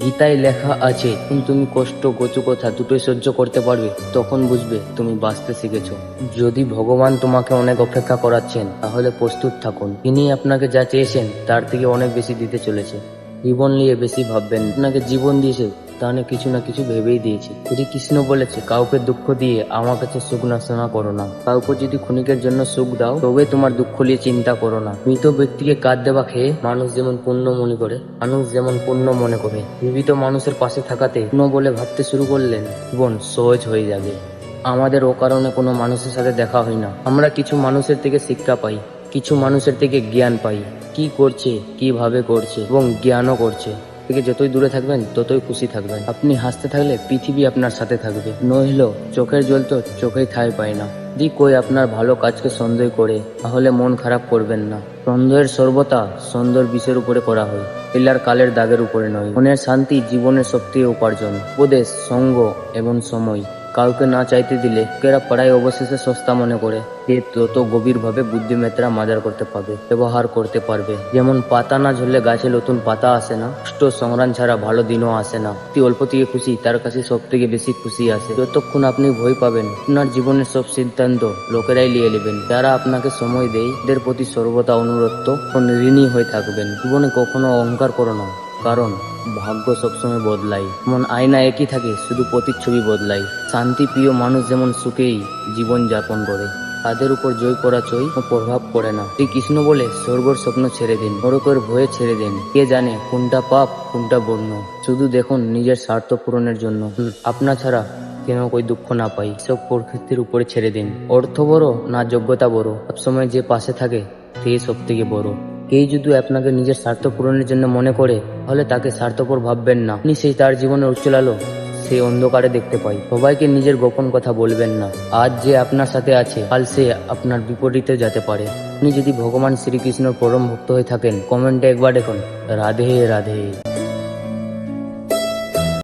গীতায় লেখা আছে, তুমি কষ্ট কচু কথা দুটোই সহ্য করতে পারবে, তখন বুঝবে তুমি বাঁচতে শিখেছো। যদি ভগবান তোমাকে অনেক অপেক্ষা করাচ্ছেন, তাহলে প্রস্তুত থাকুন। তিনি আপনাকে যা চেয়েছেন তার থেকে অনেক বেশি দিতে চলেছে। জীবন নিয়ে বেশি ভাববেন। আপনাকে জীবন দিয়েছে, তাহলে কিছু না কিছু ভেবেই দিয়েছে। শ্রীকৃষ্ণ বলেছে, কাউকে দুঃখ দিয়ে আমার কাছে সুখ নাশনা করো না। কাউকে যদি ক্ষণিকের জন্য সুখ দাও, তবে তোমার দুঃখ নিয়ে চিন্তা করো না। মৃত ব্যক্তিকে কাঁদ দেওয়া খেয়ে মানুষ যেমন পুণ্য মনে করে, জীবিত মানুষের পাশে থাকাতে পুণ্য বলে ভাবতে শুরু করলেন, জীবন সহজ হয়ে যাবে। আমাদের অকারণে কোনো মানুষের সাথে দেখা হয় না। আমরা কিছু মানুষের থেকে শিক্ষা পাই, কিছু মানুষের থেকে জ্ঞান পাই। কি করছে, কিভাবে করছে এবং জ্ঞানও করছে থেকে যতই দূরে থাকবেন ততই খুশি থাকবেন। আপনি হাসতে থাকলে পৃথিবী আপনার সাথে থাকবে, নইলেও চোখের জল তো চোখেই ঠাঁই পায় না। যদি কই আপনার ভালো কাজকে সন্দেহ করে, তাহলে মন খারাপ করবেন না। সন্দেহের সর্বতা সুন্দর বিষয়ের উপরে করা হয়, পিলার কালের দাগের উপরে নয়। মনের শান্তি জীবনের সবথেকে উপার্জন। উপদেশ, সঙ্গ এবং সময়। কাউকে না চাইতে দিলে লোকেরা পাড়ায় অবশেষে সস্তা মনে করে, সে তত গভীরভাবে বুদ্ধিমেতরা মাজার করতে পারবে, ব্যবহার করতে পারবে। যেমন পাতা না ঝরলে গাছে নতুন পাতা আসে না, কষ্ট সংগ্রাম ছাড়া ভালো দিনও আসে না। অল্প থেকে খুশি তার কাছে সব থেকে বেশি খুশি আসে। যতক্ষণ আপনি ভয় পাবেন, আপনার জীবনের সব সিদ্ধান্ত লোকেরাই নিয়ে নেবেন। যারা আপনাকে সময় দেয়, এদের প্রতি সর্বদা অনুরক্ত ও ঋণী হয়ে থাকবেন। জীবনে কখনো অহংকার করো না, কারণ ভাগ্য সবসময় বদলায়। যেমন আয়না একই থাকে, শুধু প্রতিচ্ছবি বদলায়। শান্তি প্রিয় মানুষ যেমন সুখেই জীবন যাপন করে, তাদের উপর জয় পরাজয় প্রভাব পড়ে না। শ্রীকৃষ্ণ বলে, স্বর্গের স্বপ্ন ছেড়ে দিন, নরকের ভয়ে ছেড়ে দিন। কে জানে কোনটা পাপ কোনটা বন্য। শুধু দেখুন নিজের স্বার্থ পূরণের জন্য। আপনার ছাড়া কেন কই দুঃখ না পাই, সব প্রকৃতির উপরে ছেড়ে দিন। অর্থ বড় না যোগ্যতা বড়, সবসময় যে পাশে থাকে সে সব থেকে বড়। কেউ যদি আপনাকে নিজের স্বার্থ পূরণের জন্য মনে করে, তাহলে তাকে স্বার্থপর ভাববেন না। আপনি সেই তার জীবনের উজ্জ্বল আলো সেই অন্ধকারে দেখতে পাই। সবাইকে নিজের গোপন কথা বলবেন না। আজ যে আপনার সাথে আছে, কাল সে আপনার বিপরীতে যেতে পারে। আপনি যদি ভগবান শ্রীকৃষ্ণের পরম ভক্ত হয়ে থাকেন, কমেন্টে একবার দেখুন, রাধে রাধে।